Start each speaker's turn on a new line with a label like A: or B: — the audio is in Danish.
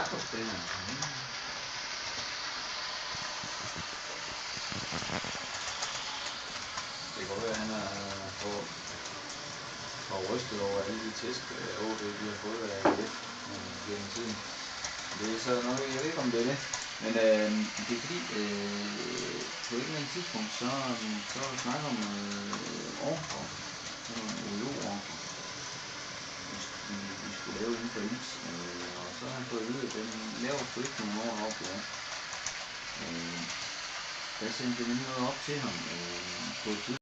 A: Jakobsspiller. Det kan godt være, at han er for rystet over alle de tæsk, OB de har fået af AGF gennem tiden. Det er så nok, jeg ved ikke om det er det, men det er fordi, på et eller andet tidspunkt, så snakker om overfor, sådan nogle OJO-overfor, vi skulle lave inden for is, og så har han fået at vide, at den laver sgu ikke nogle år op, ja. Der sendte jeg noget op til ham på et tidspunkt.